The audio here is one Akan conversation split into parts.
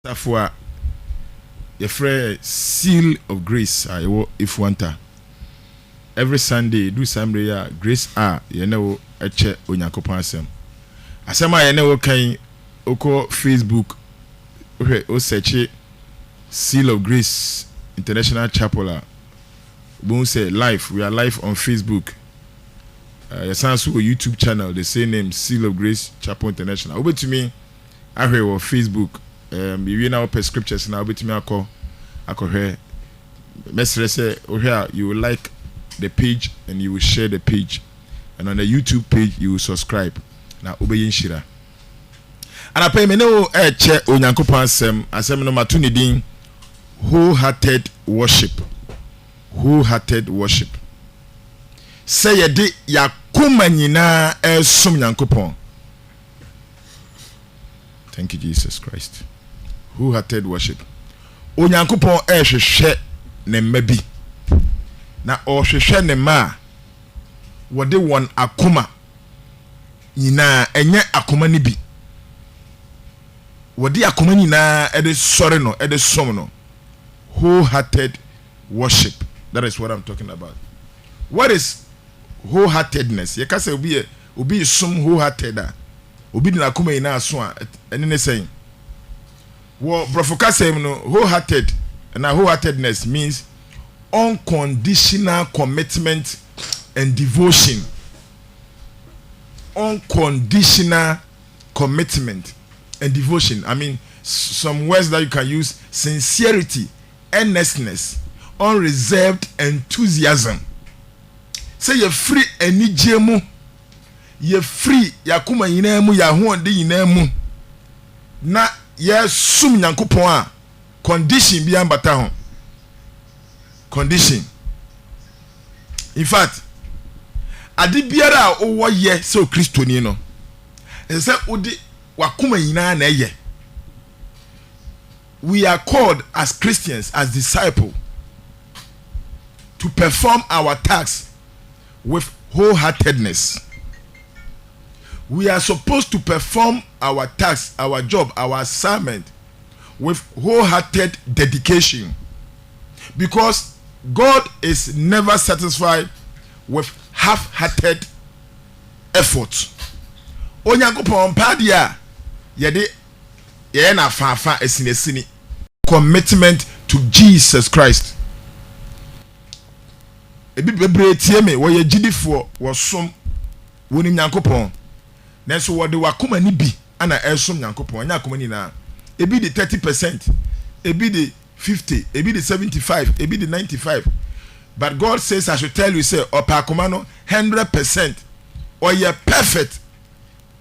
Tafua your friend Seal of Grace if want every Sunday do Sunday Grace you know a check on your compassion. Asema you know can oko Facebook o search Seal of Grace International Chapel. Boom say live. We are live on Facebook. Yes, also a YouTube channel. The same name Seal of Grace Chapel International. Over to me, I heard on Facebook. You now per scriptures now. Over to me, I call here. Message say, oh here you will like the page and you will share the page, and on the YouTube page you will subscribe. Now obey Shira. And I pay me no check onyankopan asem no matuni din wholehearted worship. Wholehearted worship. Say ye de yakuma nyina esom nyankopon. Thank you Jesus Christ. Wholehearted worship. Onyankopon hwehwe ne mmabi. Na ohwehwe ne ma wode won akoma nyina enye akoma ni bi. Wode akoma nyina ede sore no ede som no. Wholehearted worship. That is what I'm talking about. What is wholeheartedness? You can say obi some wholehearted. Obi na kuma ina so a ene ne saying. Wo brofoka say no wholehearted and wholeheartedness means unconditional commitment and devotion. Unconditional commitment and devotion. I mean some words that you can use: sincerity, earnestness, unreserved enthusiasm. Say you're free any jemu, you're free yakuma yinemu ya huonde yinemu na ye sum nyankopon a condition bi ambata ho. Condition. In fact, ade biara a owo ye se o kristoni no say odi wakuma yina na ye. We are called as Christians, as disciples, to perform our tasks with wholeheartedness. We are supposed to perform our tasks, our job, our assignment with wholehearted dedication, because God is never satisfied with half-hearted effort. Onyankopon padia yede na fafa esinesini commitment to Jesus Christ. Ebi bebre tie me wo ye gidifo wo som woni nyankopon nanso wo de wakoma ni bi ana esom nyankopon nya akoma ni na ebi de 30%, ebi de 50, ebi de 75, ebi de 95. But God says I should tell you say opa akoma no 100% or ye perfect.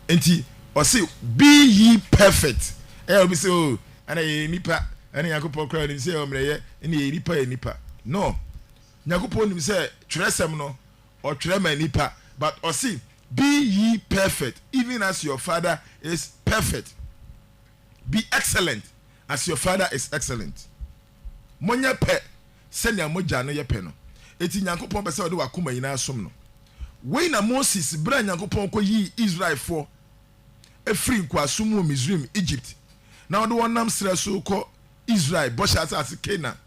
Enti or say be ye perfect. Will be say oh ana ye nipa ana nyankopon kra ni say o mreye ni ye nipa. No. Nyankopon nim say twerɛsɛm no or twerɛma nipa, but or see be ye perfect even as your father is perfect. Be excellent as your father is excellent. Monya pe sɛnea mogya no yɛ pɛ no. Eti nyankopon pɛ sɛ ɔde wakoma nyina som no. Wei na Moses bra nyankopon kɔ yi Israel for efiri nkwasom wɔ Misraim, Egypt. Na ɔde wɔnam srɛ so kɔ Israel bɔhyɛ asase Canaan.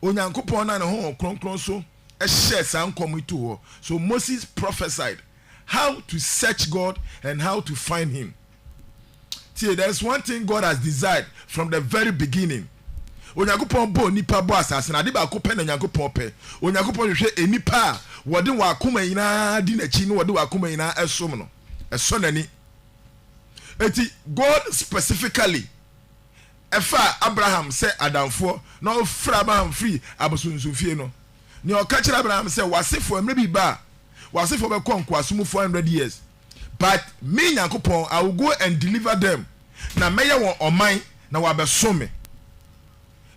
Onyankopon na ne ho kronkron so ehye san komitu ho. So Moses prophesied how to search God and how to find him. See, there's one thing God has desired from the very beginning. Onyankopon bo nipa bo asase na de ba ko pe na Onyankopon pe. Onyankopon hwehwe enipa wode wa akoma nyina di na chi no wode wa akoma nyina esom no. Eso nani. Eti God specifically efa Abraham say adamfo na ofra Abraham free abosunsunfie no ne o ka kira Abraham say wasefo emre bi ba wasefo be konko asumu 400 years, but me Nyankopon I will go and deliver them na meye won oman na wabeso me.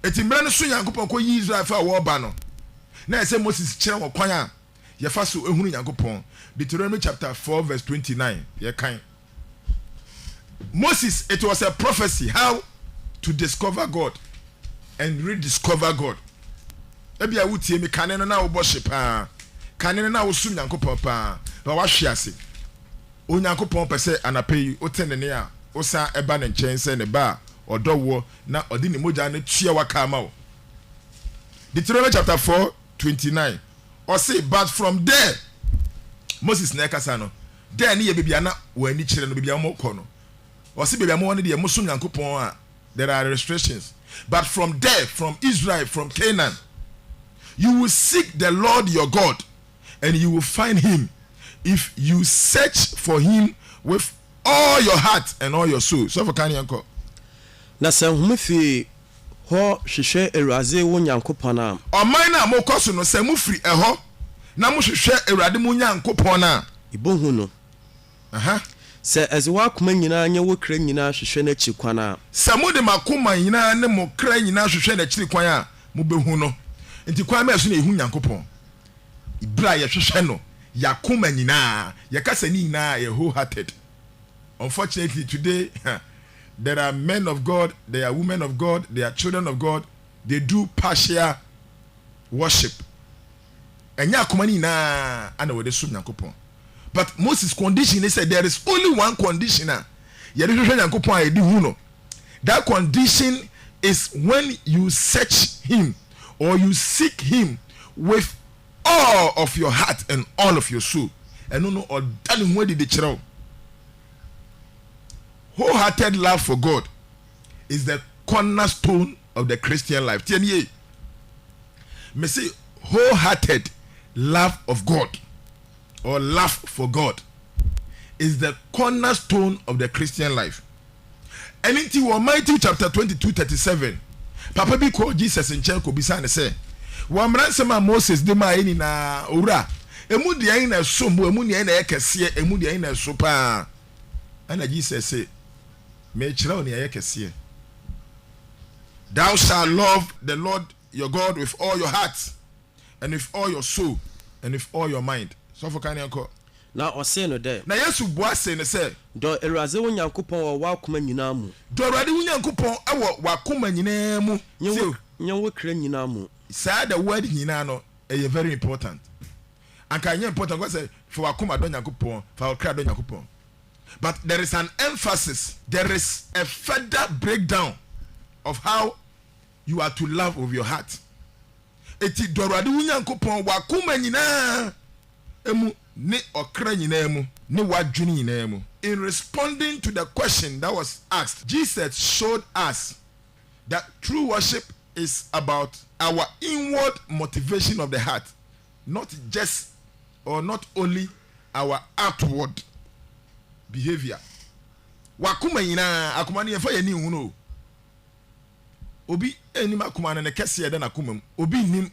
Eti mre no so Nyankopon ko yi Israel fa wo ba no na ese Moses kire won kwan a ye fa so ehunu Nyankopon. Deuteronomy chapter 4 verse 29 ye kan Moses, it was a prophecy how to discover God and rediscover God. Ebi a wutie me kane no na wo worship kane no na wo sum Nyankopon pa na wa hwe ase. O Nyankopon pese anapai o tenene a o sa eba ne nchen se ne ba ɔdɔ wo na ɔde ne mogya ne tua waka ama wo. Deuteronomy chapter 4:29 ɔse but from there Moses na ɛkasa no there ne yɛ baabi a na wɔani kyerɛ no baabi a wɔkɔ no ɔse baabi a wɔwɔ no deɛ mosom Nyankopɔn a there are restrictions but from there from Israel from Canaan you will seek the Lord your God and you will find him if you search for him with all your heart and all your soul. So for Kanyanko. Na sɛ home fi hɔ hwehwɛ Awurade wo Nyankopɔn a ɔman na mokɔ so no sɛ mo firi ɛhɔ na mo hwehwɛ Awurade mo Nyankopɔn a ibohu no sɛ ɛze wakoma nyinaa nyɛ wo kra nyinaa hwehwɛ n'akyi kwan a sɛ mo de makoma nyinaa ne mo kra nyinaa hwehwɛ n'akyiri kwan a mo behu no nti kwan ma so na ehu Nyankopɔn ibra yɛ hwehwɛ no yakoma nyinaa yɛkasa ni nyinaa yɛ wholehearted. Unfortunately today there are men of God, there are women of God, there are children of God, they do partial worship ɛnyɛ akoma nyinaa ana wɔde som Nyankopɔn. But Moses' condition, he said there is only one condition. That condition is when you search him or you seek him with all of your heart and all of your soul. And no, or darling, where did the child? Wholehearted love for God is the cornerstone of the Christian life. Me say wholehearted love of God or love for God is the cornerstone of the Christian life. And in Matthew chapter 22:37, Papa bi called Jesus in Chen Kobisa and say, "Wamransema Moses de ma eni na ura. Emu de ayi na sombo, emu de ayi na ekese, emu de ayi na sopa." And Jesus say, "Me chira oni ayi ekese. Thou shalt love the Lord your God with all your heart, and with all your soul, and with all your mind." So for Kanyanko. Na ɔse no dɛ na Yesu boa se ne sɛ dɔ Awurade wo Nyankopɔn wɔ wakoma nyinaa mu dɔ Awurade wo Nyankopɔn ɛwɔ wakoma nyinaa mu nyɛ wo kra nyinaa mu. Saa the word nyinaa no ɛyɛ very important. Anka ɛnyɛ important because for wakoma dɔ Nyankopɔn for wakra dɔ Nyankopɔn, but there is an emphasis, there is a further breakdown of how you are to love with your heart. Eti dɔ Awurade wo Nyankopɔn wakoma nyinaa emu ne okra nyinaa mu ne wadwene nyinaa mu. In responding to the question that was asked, Jesus showed us that true worship is about our inward motivation of the heart, not just or not only our outward behavior. Wakuma nyinaa akuma ne yɛfa yɛ ni hu no. Obi enim akuma ne kɛse yɛ da na akuma mu. Obi nim,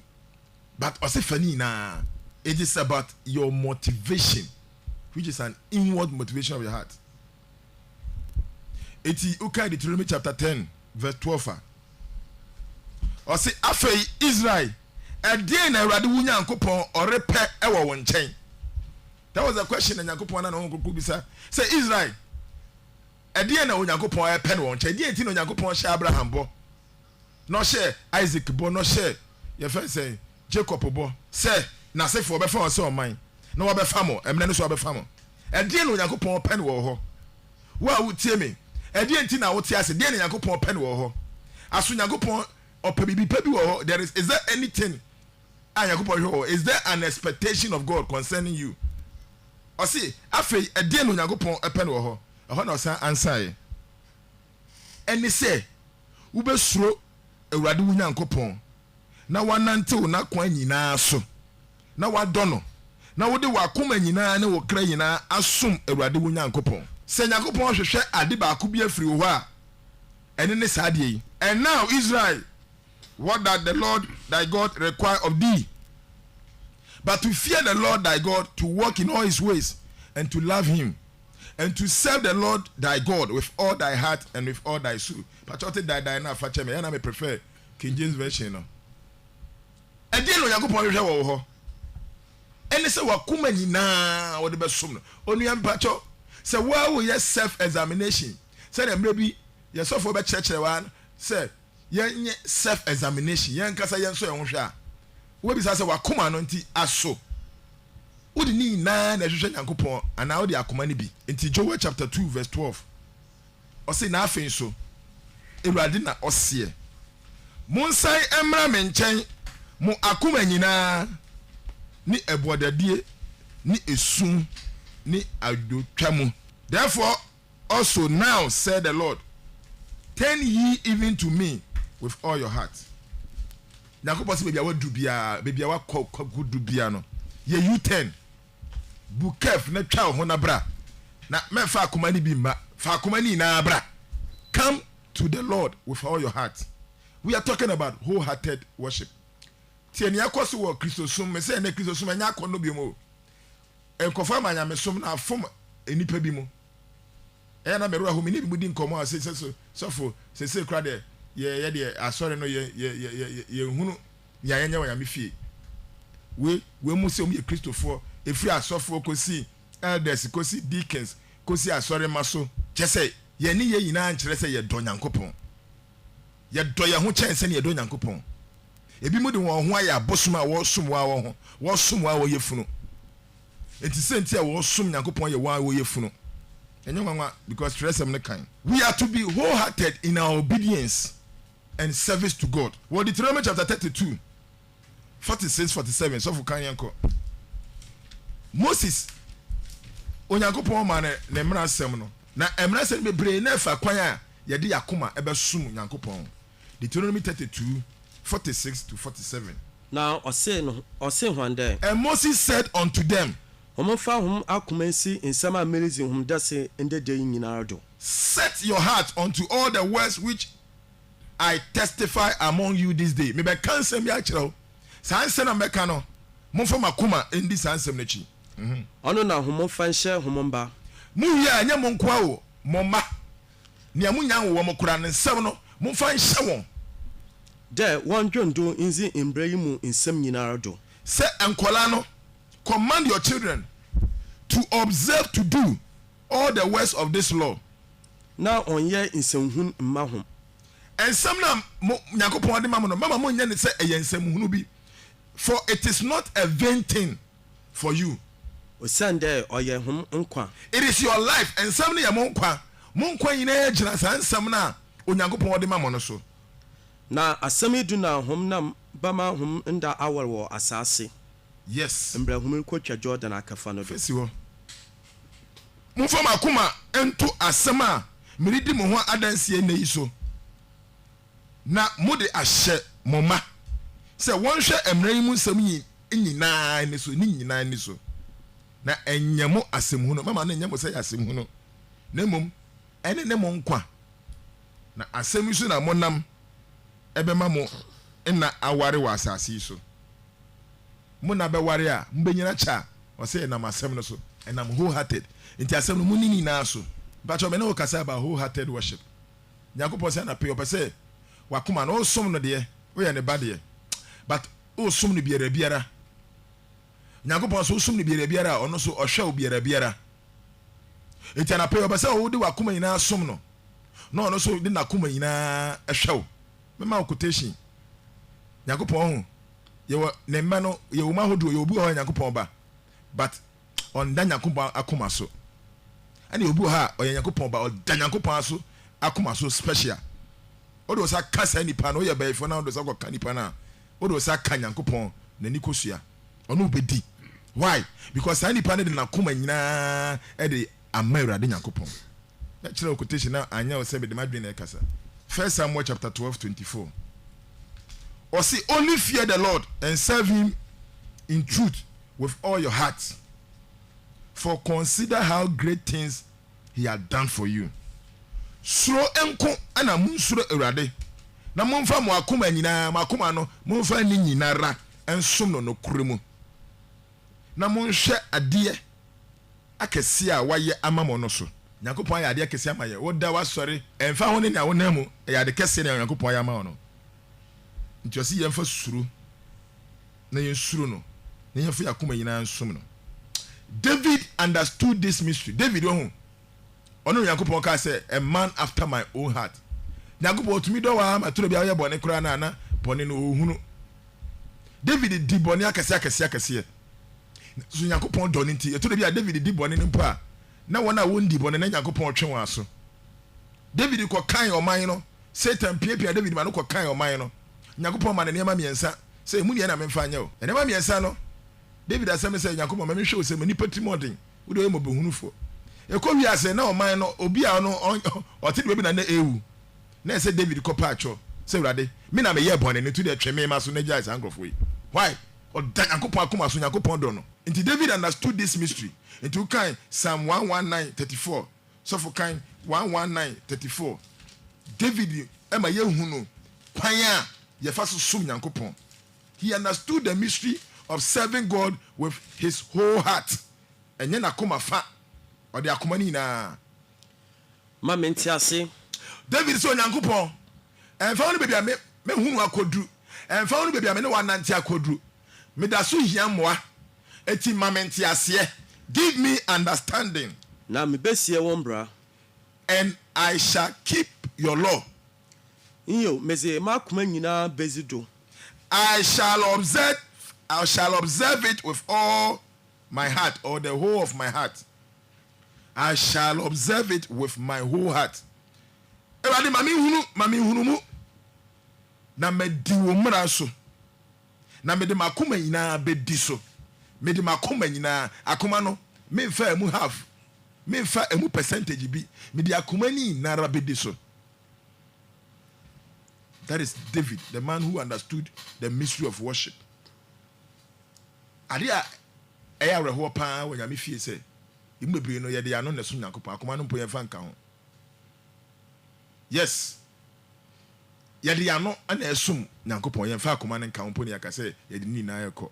but ɔse fa ni nyinaa. It is about your motivation, which is an inward motivation of your heart. Eti ukai Deuteronomy chapter 10 verse 12. Or say afei Israel ɛdeɛ na Awurade wo Nyankopɔn ɔrepɛ ɛwɔ wɔn nkyɛn. That was a question na Nyankopɔn na no nkoko bisa. Say Israel ɛdeɛ na wo Nyankopɔn ɛpɛ no wɔn nkyɛn. Ɛdeɛ nti na Nyankopɔn hyɛ Abraham bɔ. No hyɛ Isaac bɔ, no hyɛ yɛfɛ sɛ Jacob bɔ. Say na se for befa on say ɔman na wɔbɛfa mo emne no so wɔbɛfa mo ɛdeɛ na Onyankopɔn pɛ no wɔ hɔ wo a wotie me ɛdeɛ nti na wotie ase deɛ na Onyankopɔn pɛ no wɔ hɔ aso Onyankopɔn ɔpɛ bibi pɛ bi wɔ hɔ. There is there anything Onyankopɔn hwɛ wɔ? Is there an expectation of God concerning you? Ɔse afei ɛdeɛ na Onyankopɔn pɛ no wɔ hɔ ɛhɔ na ɔsan ansae ɛne sɛ wobɛsuro Awurade wo Nyankopɔn na wanantew na kwan nyinaa so na wadono na wode wakoma nyinaa ne wo kra nyinaa asom Awurade wo Nyankopɔn. Sɛ Nyankopɔn hwehwɛ ade baako bi afiri wo hɔ a ɛne ne saa de yi. And now Israel, what does the Lord thy God require of thee? But to fear the Lord thy God, to walk in all his ways, and to love him, and to serve the Lord thy God with all thy heart and with all thy soul. Patriotic die na fache me, and I prefer King James version no. Ɛdeɛ no Nyankopɔn hwehwɛ wɔ hɔ. Ɛne sɛ wakoma nyinaa wɔde bɛsom no. Onua mpacho sɛ wo yɛ self examination. Sɛ na mmerɛ bi yɛsɔfo bɛkyerɛkyerɛ wa sɛ yɛnyɛ self examination. Yɛn kasa yɛn so yɛn ho hwɛ a. Wo bi sɛ wakoma no nti aso. Wo de ni nyinaa na hwehwɛ Nyankopɔn ana wo de akoma ne bi. Nti Joel chapter 2 verse 12. Ɔsɛ na afɛn so Awurade na ɔseɛ monsan mmra me nkyɛn mo akoma nyinaa ni ɛbɔdadie ni esum ni adotwa mu. Therefore also now said the Lord, turn ye even to me with all your heart. Nyankopɔn sɛ baabi a wadu biara baabi a wakɔ du biara no yɛ U10 bukef na twa ho na bra na mɛfa akoma ni bi mma fa akoma ni na bra. Come to the Lord with all your heart. We are talking about wholehearted worship. Tie ni akɔso wɔ Kristosum me sɛ na Kristosum anya akɔ no bi mu. Enkofa ma nyamesom na afom enipa bi mu. Na meru ahu me ni bi mu di nkomo a sɛ sofo kra de ye de asɔre no ye hunu nya yenya wa yame fie. We mu sɛ mu ye Kristofo efiri asɔfo kosi elders kosi deacons kosi asɔre maso kyese ye ni ye nyina nkyerɛ sɛ ye dɔ Nyankopɔn. Ye dɔ ye ho kyɛn sɛ ne ye dɔ Nyankopɔn. Ebi mu de wɔn ho ayɛ abosom a wɔsom wa wɔ ho wɔsom wa wɔyɛ funu. Enti senti a wɔsom Nyankopɔn yɛ wa wɔyɛ funu. Enye nwanwa because tresem ne kan. We are to be wholehearted in our obedience and service to God. What Deuteronomy chapter 32 46-47 so for kan yanko. Moses Onyankopɔn ma ne mmara asɛm no. Na mmara asɛm bebree na fa kwan a yɛde yakoma ɛbɛsom Nyankopɔn. Deuteronomy 32 46-47. Now ɔse one day. And Moses said unto them, Homofa hom akoma si nsɛm a merizi hom dase ndede nyinaa do. Set your heart unto all the words which I testify among you this day. Me be kansem ya kyerɛw. Saa nsɛm na mɛka no. Momfa makoma ndi saa nsɛm no akyi. Ɔno na homofa nhyɛ homomba. Mu yɛ anya mo nkoa wo, mo ma. Nea mo nya wo mo kora ne nsɛm no, momfa nhyɛ wɔn. Dɛ wɔn dwondo nzi mbra yi mu nsɛm nyinaa do. Sɛ nkola no, command your children to observe to do all the words of this law. Na ɔnyɛ nsɛmhun mma ho. Nsɛm na Nyankopɔn de ma mo no, mama mo nya ne sɛ ɛyɛ nsɛmhunu bi. For it is not a vain thing for you. Osande ɔyɛ hom nkwa. It is your life. Nsɛm no yɛ mo nkwa. Mo nkwa nyinaa gyina saa nsɛm na Onyankopɔn de ma mo no so. Na asɛm du na hom nam bama hom nda awar wɔ asase. Yes. Mbra hom kotwa Jordan akafa no do. Fesi wo. Mo fam akoma ento asɛm a meridi mo ho adansie na yi so. Na mo de ahyɛ mo ma. Sɛ wɔnhwɛ emra yi mu nsɛm nyinaa ne so, ni nyinaa ne so. Na enyamo asɛm hu no, mama na enyamo sɛ asɛm hu no. Na mom ene ne mo nkwa. Na asɛm yi so na mo nam ebema mo na aware wa asase so. Mo na beware a mbenyina cha o say na masem no so and I'm wholehearted. Nti asem no munini na so. But me no kasa about wholehearted worship. Yakopon say na pay opese wakoma no som no de we ye ne ba de. But o som no biara. Yakopon so som no biara ono so ohwe o biara. Nti na pay opese o de wakoma nyina som no. No ono so de na koma nyina ehwe. Me ma quotation. Yakopon yewo ne mma no yewo ma hodo yewo bu ho Nyankopɔn ba but on da Nyankopɔn akoma so ani obu ha o Nyankopɔn ba o da Nyankopɔn so akoma so special o do sa kasa nipa no ye ba ifo na o do sa ko nipa na o do sa ka Nyankopɔn na ni kosua ono bedi. Why? Because sa nipa ne de na koma nyina e de amawra de Nyankopɔn na kire quotation na anya o se be de madwen na kasa. 1 Samuel chapter 12:24. Or say, only fear the Lord and serve him in truth with all your heart. For consider how great things he had done for you. Suro enko ana mun suro Awurade. Na monfa mo akoma nyina, makoma no, monfa ni nyinara ensom no no kuremu. Na monhwe ade akese a waye ama mo no so. Nyankopɔn ya ade akese ama ye. Wo da wasɔre, emfa ho ne na wo namu, ya ade kese na Nyankopɔn ya ama no. Nti osi yemfa suru na yensuru no na yemfa yakoma nyina nsom no. David understood this mystery. David ono Yakopon ka say a man after my own heart. Yakopon tumi do wa maturo bia ye bone kura na bone no ohunu. David di bone akese. So Yakopon do nti eturo bia David di bone npo a na wona wondi bone na Yakopon twe wan so. David ko kan oman no Satan pia David ma no kɔ kan ɔman no Nyankopɔn ma ne nneɛma mmiɛnsa sɛ emu na memfa nyɛ o nneɛma mmiɛnsa no David asɛm sɛ Nyankopɔn ma mehwɛ o sɛ manipa timɔden wode ɔyɛ mɔbɛhunufo ɛkɔ wiase na ɔman no obi a no ɔte de bi na ewu na ɛsɛ David kɔ paatwɔ sɛ Awurade me na meyɛ bɔne ne to de tweme ma so na gya saa nkrɔfo yi why ɔda Nyankopɔn akoma so Nyankopɔn dɔ no nti David understood this mystery nti kan Psalm 119:34 sɔfo kan 119:34 David ɛma yɛhu no kwan a yɛfa so som Nyankopɔn. He understood the mystery of serving God with his whole heart. Ɛnyɛ n'akoma fa ɔde akoma ni nyinaa. Ma mente ase. David sɛ Onyankopɔn ɛmfa wo no baabi a mehu no akoduru ɛmfa wo no baabi a me ne wanante akoduru meda so hia mmoa eti ma mente aseɛ. Give me understanding. Na mebesie wɔn bra. And I shall keep your law. Iyo meze makuma nyina bezido. I shall observe it with all my heart, or the whole of my heart. I shall observe it with my whole heart. Ewade mami hunu mu. Na medi wo mmara so. Na mede makoma nyina bedi so. Mede makoma nyina akoma no memfa emu half. Memfa emu percentage bi. Mede akoma ni nara bedi so. That is David, the man who understood the mystery of worship. Adia eya reho pa wo nyame fie se imbebre no ye de ano ne so Nyankopɔn akoma no mpo ye fa nka ho. Yes. Ye de ano ana esum Nyankopɔn ye fa akoma no nka ho mpo ne aka se ye de ni na ye kɔ.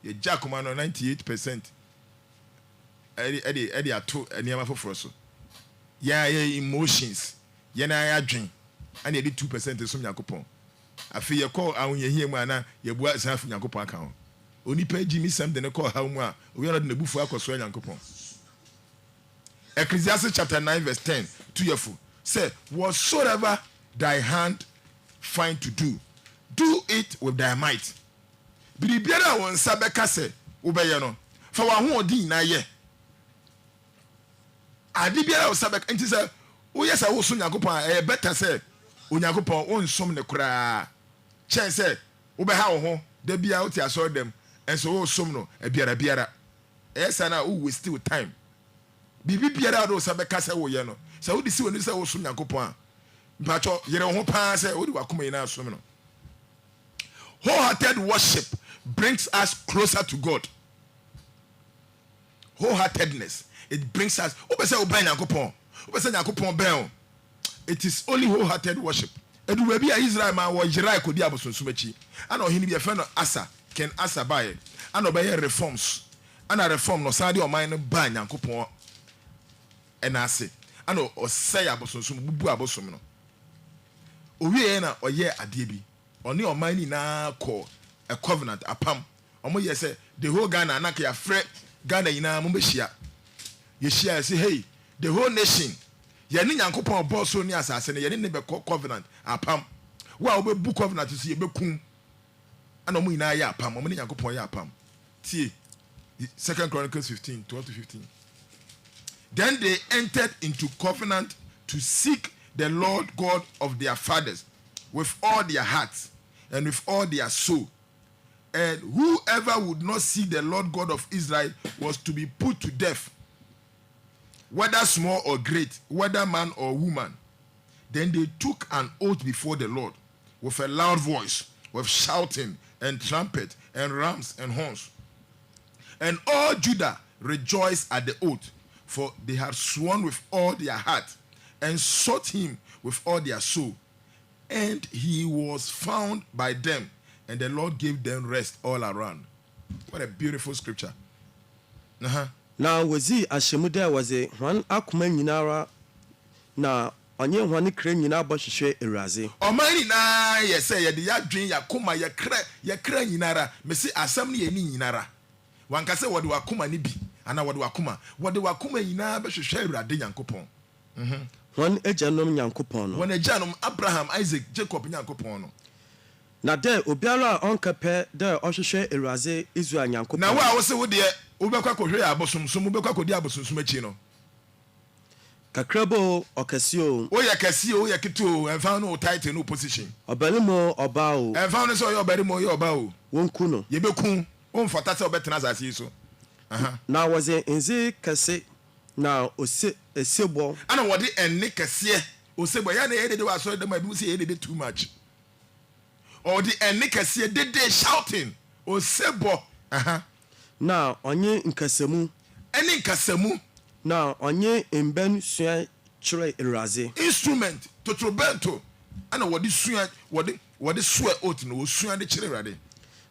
Ye gya akoma no 98% edi ato eniama foforo so. Ya emotions, ye na ya dwen. And you did 2% some Nyankopɔn. Afi ye call awon ye hie mu ana ye bua san fu Nyankopɔn aka ho. Oni pa gi mi sam de ne call ha mu a we are na bufu akoso Nyankopɔn. Ecclesiastes chapter 9 verse 10 to yefu say whatsoever thy hand find to do it with thy might. Biribiara won sa beka se wo be ye no fa wa ho odi na ye. Adi biara wo sa beka nti se wo yes wo so Nyankopɔn better say Onyankopɔn onsom ne koraa kyɛn sɛ wobɛha wo ho da bia wote asɔre dem enso wo som no biara ɛsa na wo waste your time bibi biara do sa bɛka sɛ wo yɛ no sɛ wodi si woni sɛ wo som Nyankopɔn a mpacho yere ho paa sɛ wodi wakoma ina som no. Wholehearted worship brings us closer to God. Wholeheartedness, it brings us obese oban Nyankopɔn obese Nyankopɔn ben. It is only wholehearted worship. Edu we bia Israel man wo Israel kodi abosonsum achi. Ana ohini bi efe no Asa, Ken Asa bae. Ana obeye reforms. Ana reform no sade o man no ba Nyankopɔn ena ase. Ana osey abosonsum bubu abosom no. Owie na oye ade bi. Oni o man ni na call a covenant apam. Omo ye say the whole Ghana na ka ya frɛ Ghana ina mo be hia. Ye hia say hey, the whole nation yɛne Nyankopɔn bɔ so ne asase ne yɛne ne bɛ covenant apam wo a wo be covenant so ye bekum ana mo nyina yɛ apam mo ne Nyankopɔn yɛ apam tie 2 Chronicles 15:12-15. Then they entered into covenant to seek the Lord God of their fathers with all their hearts and with all their soul, and whoever would not seek the Lord God of Israel was to be put to death, whether small or great, whether man or woman. Then they took an oath before the Lord with a loud voice, with shouting and trumpet and rams and horns. And all Judah rejoiced at the oath, for they had sworn with all their heart and sought him with all their soul. And he was found by them, and the Lord gave them rest all around. What a beautiful scripture. Na wazi ashemuda waze hwan akoma nyinara na onye hwan kra nyina bohwehwe Ewuraze. Omani na ye say ye de yadwen yakoma ye kra nyinara mesi asam ne ye ni nyinara. Wanka se wode wakoma ni bi ana wode wakoma nyina behwehwe Ewurade Nyankopɔn. Hwan ejanom Nyankopɔn no. Hwan ejanom Abraham, Isaac, Jacob Nyankopɔn no. Na de obiara onkepe de ohwehwe Ewuraze Israel Nyankopɔn. Na wa wo se wo de ubekwa kohwe abosomsom ubekwa kodi abosomsom achi no. kakrabo okasio woyɛ kɛseɛ woyɛ ketewa o ɛmfa no wo title no position obalimo oba o ɛmfa no sɛ ɔyɛ ɔbarima ɔyɛ ɔba o wonku no yɛbɛku womfata sɛ wobɛtena asase yi so na wɔdze nze kɛse na esebɔ ana wɔde ɛne kɛseɛ osebɔ yɛ na yɛdede wɔ asɔre dɛm a ebi sɛ yɛdede too much ɔde ɛne kɛseɛ dede shouting osebɔ na ɔnye nkasɛmu ɛne nkasamu na ɔnye mbɛn sua kyerɛ Awurade instrument totorobɛnto ana wɔde sua wɔde soa oath no wɔsua de kyerɛ Awurade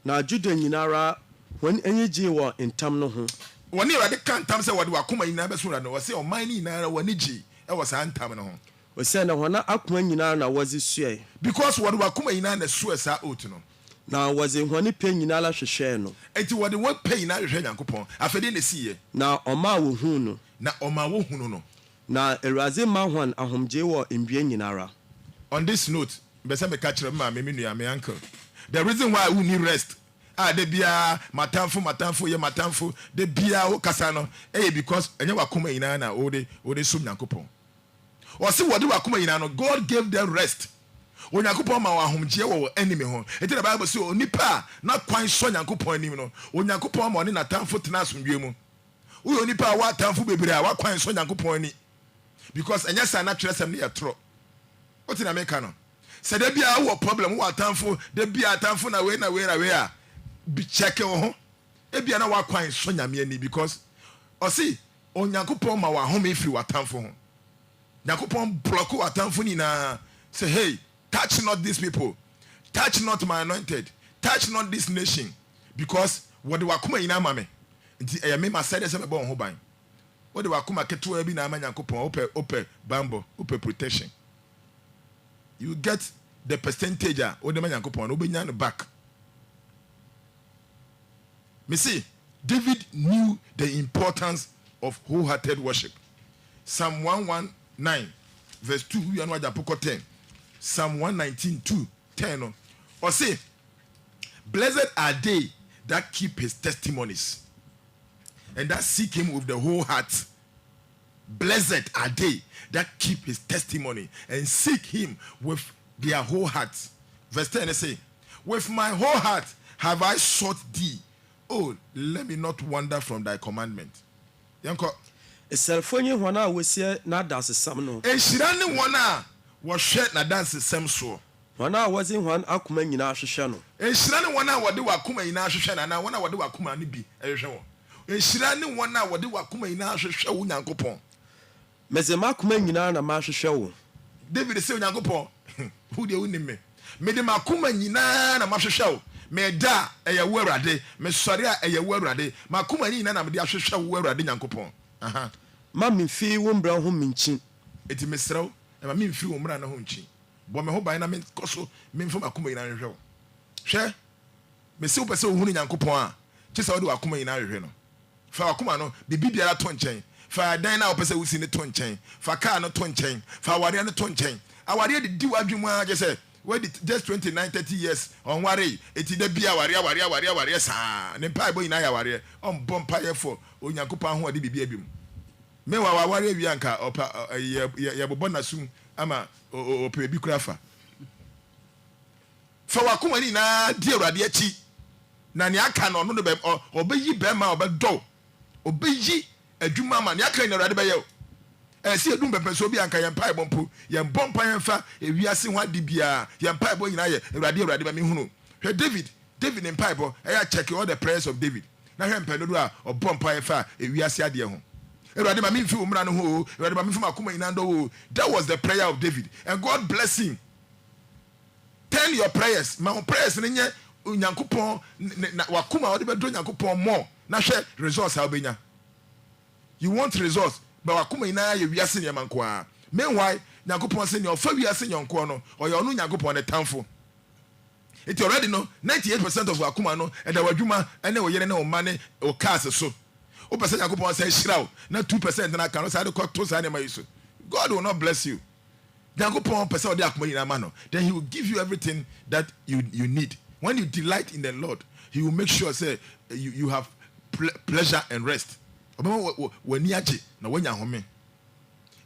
na Juda nyinara wɔn anyi gye wɔ ntam no ho wɔne Awurade ka ntam sɛ wɔde wakoma nyinaa bɛso Awurade no wɔsɛ ɔman no nyinaa wɔne gye ɛwɔ saa ntam no ho ɔsɛ na wɔn akoma nyinaa na wɔdze sua because wɔde wakoma nyinaa na soa saa oath no na wɔdze wɔn pɛ nyinaa hwehwɛ no enti wɔde wɔn pɛ nyinaa hwehwɛ Nyankopɔn afɛde na siye na ɔma wɔhu no na ɔma wɔhunu no na Awurade ma wɔn ahomgye wɔ mbie nyinara on this note mbɛsɛ meka kyerɛ ma me nua me uncle the reason why we need rest de bia matamfo yɛ matamfo de bia wo kasa no because ɛnyɛ wakoma nyinaa na wode som Nyankopɔn ɔse wɔde wakoma nyinaa no God gave them rest Onyankopɔn ma wɔ ahomgyeɛ wɔ enemy ho enti na Bible sɛ onipa a na kwan sɔ Nyankopɔn anim no Onyankopɔn ma ɔne natamfo tena asomdwe mu woyɛ onipa a watamfo bebree a wakwan sɔ Nyankopɔn ani because ɛnyɛ saa na twerɛ sɛm ne yɛ toro wote na meka no sɛ da bia wɔ problem wɔ atamfo da bia atamfo na wei a bi check wo ho ebia na wakwan sɔ Nyame ani because ɔse Onyankopɔn ma wɔ ahome firi watamfo ho Nyankopɔn block watamfo nyinaa say hey touch not these people touch not my anointed touch not this nation because wɔde wakoma nyinaa ma me nti ɛyɛ me ma sɛde sɛ mɛbɔ wo ho ban wɔde wakoma ketewa bi na ama Nyankopɔn opɛ bambo opɛ protection you get the percentage a wɔde ma Nyankopɔn no wobɛnya no back me see David knew the importance of wholehearted worship Psalm 119 verse 2 you know Ajapoko 10 Psalm 119 2:10 or say blessed are they that keep his testimonies and that seek him with the whole heart blessed are they that keep his testimony and seek him with their whole heart verse 10 they say with my whole heart have I sought thee oh let me not wander from thy commandment yanko eselfonye hwana wosie na dasesam no ehira ne wona wɔhwɛ na dance sɛm soɔ wɔn a wɔdze wɔn akoma nyinaa hwehwɛ no ehira ne wɔn a wɔde wakoma nyinaa hwehwɛ na wɔn a wɔde wakoma no bi ɛhwehwɛ wɔn ehira ne wɔn a wɔde wakoma nyinaa hwehwɛ wo Nyankopɔn meze makoma nyinaa na mahwehwɛ wo David sɛ Nyankopɔn wo de wo nim me mede makoma nyinaa na mahwehwɛ wo me da ɛyɛ wo Awurade me sɔre a ɛyɛ wo Awurade makoma nyinaa na mede ahwehwɛ wo Awurade Nyankopɔn ma me fi wo mbra ho minkyi eti mesrɛw ɛma me mfiri wo mmra na ho nkyi bɔ me ho ban na me kɔ so me mfa makoma nyinaa hwehwɛ wo hwɛ me se wo pɛ sɛ wo hunu Nyankopɔn a kye sɛ wode wakoma nyinaa hwehwɛ no fa wakoma no bibi biara to nkyɛn fa dan na wo pɛ sɛ wo si ne to nkyɛn fa car no to nkyɛn fa awareɛ no to nkyɛn awareɛ de di wadwemu a gye sɛ wadi just 29-30 years ɔnware eti da bia awareɛ saa ne mpa ɛbɔ nyinaa yɛ awareɛ ɔmbɔ mpa yɛ fo Onyankopɔn ho ɔde bibi abim me wa awareɛ wi anka ɔpa yɛ bobɔ nasum ama ɔpɛ bi kura fa wakoma ni na di Awurade akyi na ne aka no no be ɔbɛyi bɛma ɔbɛdɔ ɔbɛyi adwuma ma ne aka ni Awurade bɛyɛ ɛsi edum bɛpɛ so bi anka yɛn pa ɛbɔmpo yɛn bɔ mpa yɛn fa ewiase ho adi bia yɛn pa ɛbɔ nyinaa yɛ Awurade ba me hunu hwɛ David ne mpa ɛbɔ ɛyɛ check all the prayers of David na hwɛ mpa dodo a ɔbɔ mpa yɛn fa ewiase adeɛ ho Awurade ma me mfi umra no ho Awurade ma me mfi makoma nyinaa ndo ho that was the prayer of David and God bless him turn your prayers ma prayers ne nye Nyankopɔn na wakoma ɔde bɛdo Nyankopɔn more na hwɛ results a obenya you want results but wakoma nyinaa yɛ wiase ne manko a meanwhile Nyankopɔn sɛ ne ɔfa wiase nyɔnko no ɔyɛ ɔno Nyankopɔn ne tamfo it already no 98% of wakoma no ɛda wadwuma ɛne ɔyere ne ɔma ne ɔkaase so o pese Nyankopɔn sɛ hyiraw na 2% na kan no sɛ de kɔto sɛ ne ma yiso God will not bless you Nyankopɔn pese ɔde akoma nyinaa ma no then he will give you everything that you need when you delight in the Lord he will make sure say you have pleasure and rest obama wani agye na wanya home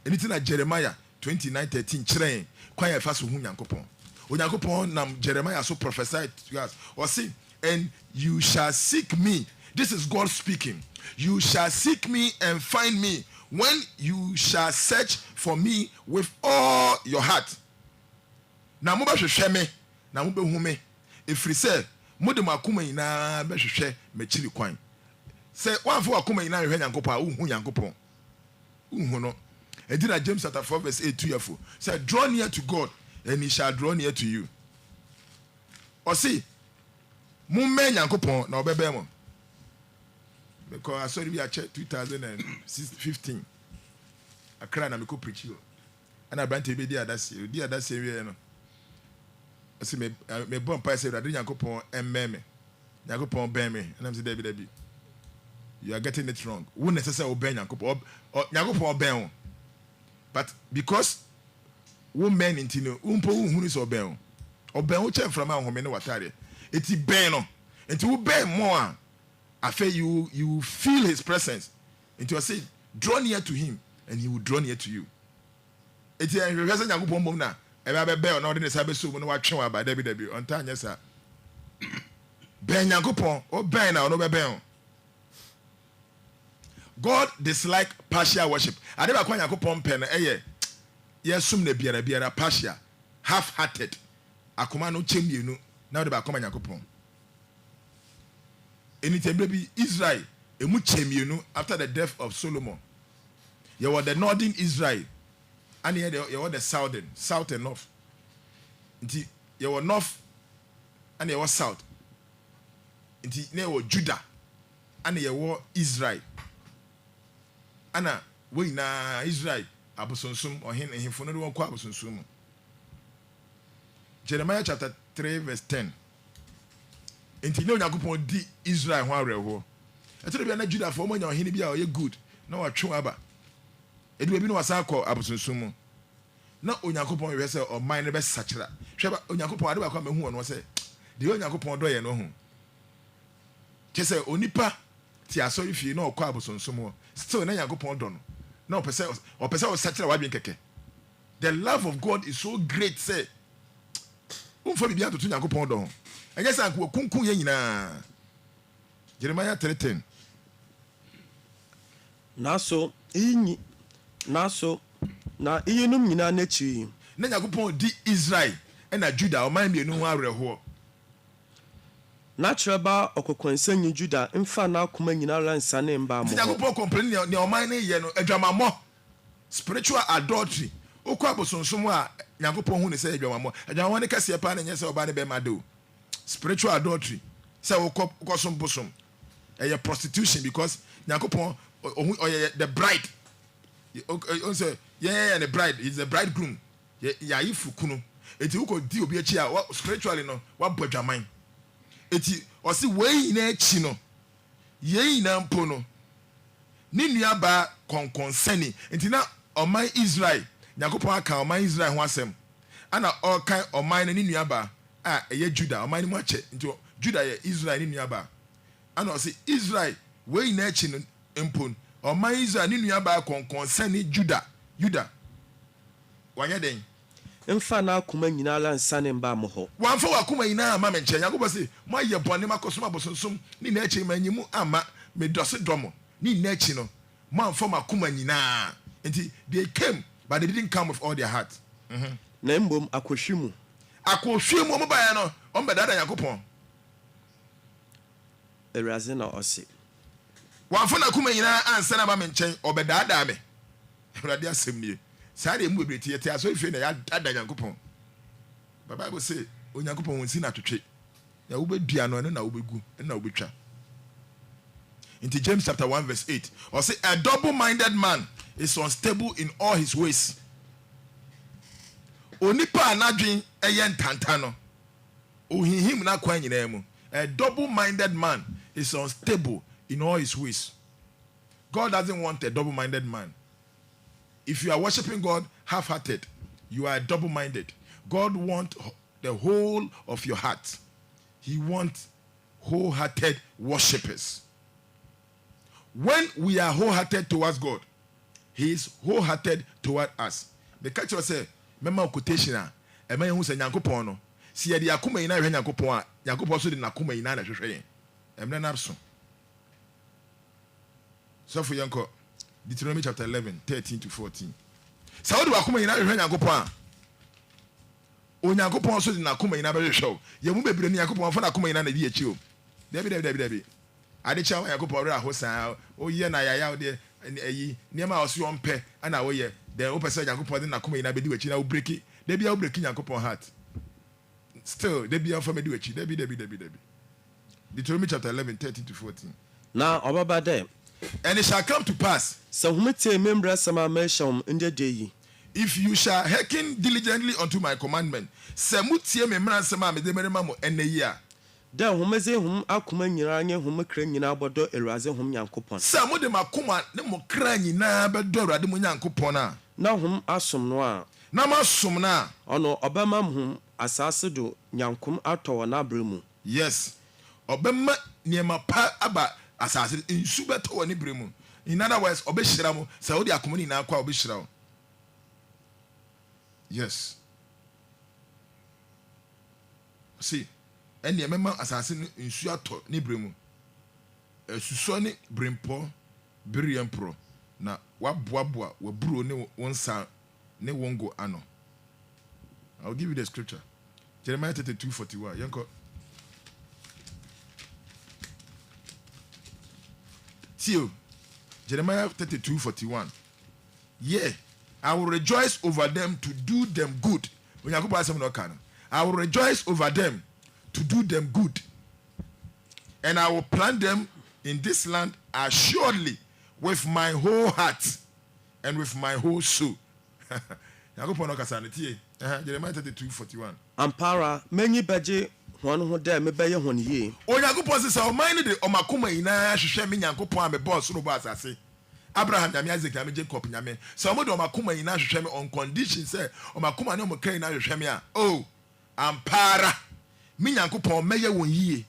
anything na Jeremiah 29:13 kyerɛ kwan yɛ fa so hu Nyankopɔn. Onyankopɔn nam Jeremiah so prophesied to us. Or say, and you shall seek me. This is God speaking. You shall seek me and find me when you shall search for me with all your heart. Na mo bɛhwehwɛ me, na mo bɛhu me. Ɛfiri sɛ, mo de mo akoma nyinaa bɛhwehwɛ m'akyiri kwan. Sɛ woamfa w'akoma nyinaa hwehwɛ Nyankopɔn a wonhu Nyankopɔn. Wonhu no. Ɛdi na James chapter 4 verse 8 2 say, draw near to God and he shall draw near to you. Ɔse, mo mmɛn Nyankopɔn na ɔbɛbɛn mo. Because asɔre bi akyɛ 2015 akra na mekɔ preach yo. Ana abrante bi di adase wie no. Ɔse me bɔ mpa sɛ Awurade Nyankopɔn ɛmmɛn me. Nyankopɔn bɛn me. Ɛnam sɛ David. You are getting it wrong. Wo necessary obey Nyankopɔn. Nyankopɔn bɛn wo. But because wo men into no umpo hu ni so bɛn wo. Ɔbɛn wo kyɛn from ahome ne watare. Eti bɛn no. Enti wo bɛn mo a after you feel his presence. Enti you say draw near to him and he will draw near to you. Eti ehwehwɛ sɛ Nyankopɔn bom na ɛbɛ bɛn na ɔde ne sa bɛso mu na watwe wa ba David ɔnta nyɛ sa. Bɛn Nyankopɔn, o bɛn na ɔno bɛbɛn wo. God dislike partial worship. Ade ba kwa Nyankopɔn pɛ no ɛyɛ yɛsum na biara partial, half-hearted. Akoma no kyemienu na ɔde ba akoma Nyankopɔn. Anytime bi Israel emu kyemienu after the death of Solomon. You were the northern Israel and you were the southern, south and north. Nti you were north and you were south. Nti you were Judah and you were Israel. Ana we na Israel abosonsum ohen ehimfo no de won kwa abosonsum. Jeremiah chapter 3 verse 10. Enti ne Onyankopɔn di Israel ho awerɛho. Ɛtoro bia na Judah fo mo nya ohen bia oyɛ good na watwe aba. Edu bi no wasa akɔ abosonsum mu. Na Onyankopɔn hwɛ sɛ ɔman ne bɛsakyera. Hwɛ ba Onyankopɔn ade ba kwa mehu ɔno sɛ de Onyankopɔn dɔ yɛ no ho. Kyɛ sɛ onipa ti asɔre fie na ɔkɔ abosonsom hɔ still na Nyankopɔn dɔ no na ɔpɛ sɛ ɔsakyera wadwen kɛkɛ. The love of God is so great say umfa bibia to Nyankopɔn dɔ ho ɛnyɛ sɛ anko kunkun yɛ nyinaa. Jeremiah 3:10. Naso na iyinum nyinaa n'akyi na Nyankopɔn di Israel ɛna Judah ɔman mmienu ho awerɛhoɔ. Na kyerɛ ba ɔkɔkɔnsa nyi Juda mfa na akoma nyinaa nsane mba mo. Nyankopɔn complain ne ɔman ne yɛ no adwamammɔ, spiritual adultery. Okɔ abosonsom a Nyankopɔn hu ne sɛ adwamammɔ. Adwamammɔ ne kɛseɛ pa na nyɛ sɛ ɔba ne bɛma do. Spiritual adultery. Sɛ wokɔ som bosom. Ɛyɛ prostitution because Nyankopɔn ɔyɛ the bride. Ɔsɛ yɛyɛ the bride, is the bridegroom. Yɛayifu kunu. Eti wokɔ di obi akyi a spiritually no wabɔ adwaman. Eti ɔsi wei na akyi no yei na mpo no ne nua ba kɔnkɔnsɛni nti na ɔman Israel Nyankopɔn aka ɔman Israel ho asɛm ana ɔkan ɔman ne nua ba a ɛyɛ Judah ɔman ne mu akyɛ nti Judah yɛ Israel ne nua ba ana ɔsi Israel wei na akyi no mpo ɔman Israel ne nua ba kɔnkɔnsɛni Judah wanyɛ den mfa na akoma nyinaa nsane mba mo hɔ. Wamfa wakoma nyinaa ma me nkyɛn. Nyankopɔn sɛ mo ayɛ bɔne makɔsom abosonsom ne na akyi ma nyimu ama me dɔse dɔmo ne na akyi no mo amfa makoma nyinaa. Nti they came but they didn't come with all their heart. Na mbom akɔhwe mu mo ba ya no ɔmbɛdada Nyankopɔn. Awurade na ɔse wamfa na akoma nyinaa ansa na ma me nkyɛn ɔbɛdaadaa me. Awurade asɛm nie. Saa de mu bebrete yɛ te aso ifie na ya ada Nyankopɔn. The Bible say Onyankopɔn wonsi na twetwe. Ya wobedua no na wobegu na wobetwa. Into James chapter 1 verse 8. Or say a double-minded man is unstable in all his ways. Onipa anadwen ɛyɛ ntanta no. Ohihim na kwan nyinaa mu. A double-minded man is unstable in all his ways. God doesn't want a double-minded man. If you are worshiping God half-hearted, you are double-minded. God wants the whole of your heart. He wants wholehearted worshippers. When we are wholehearted towards God, he is wholehearted toward us. The catcher say, "Mema quotation a, e man who say Nyankopon no. Si ye di akoma ina hwe Nyankopon a, Nyankopon so di nakoma ina na hwehwe yen. Emre na so. So for yanko Deuteronomy chapter 11, 13 to 14. Sa wodi akoma ina hwe Nyankopon a. Onyankopon so di nakoma ina be hwehwe. Ye mu bebre ni Nyankopon fa nakoma ina na di echi o. Debi. Ade cha Nyankopon re ahosan o ye na yaya de eyi niam a oso ompe ana wo ye then o pese Nyankopon de nakoma ina be di wechi na wo breaki. Debi a wo breaki Nyankopon heart. Still, they be on from Debi. Deuteronomy chapter 11, 13 to 14. Now, Obaba there. And it shall come to pass, So whom te members some mention in the day. if you shall hearken diligently unto my commandment, Semutie me man sama me demeremamo ene year. Then whom is whom Akuma Niranya whom crane in abodo eraze whom Yankopon. Samu de makuma ne mo kra nyina be do Awurade mo Nyankopon a. Now whom asum no Na masom na. ono Obama whom asase do Nyankum ato na bremu. Yes. Obema niema pa aba asase nsu beto woni bremu. In other words, obehira mo, se wo de akoma ni na akwa obehira wo. Yes. See, and the member assassin in Suato ni bremu. Susoni brimpo, birian pro. Na wabwabwa, wabru ne wonsa ne wongo ano. I'll give you the scripture. Jeremiah 32:41. Yanko. Tio. Jeremiah 32:41. Yeah. I will rejoice over them to do them good. I will rejoice over them to do them good. And I will plant them in this land assuredly with my whole heart and with my whole soul. Jeremiah 32:41. Ampara, many baje one who dare me bay one ye. Onyankopon says, "I mind the omakuma ina hwehwe me Nyankopon a me boss no boss ase." Abraham nyame Isaac nyame Jacob nyame. So mo de omakuma ina hwehwe me on condition say omakuma ne omka ina hwehwe me a. Oh, ampara. Me Nyankopon meye won yie.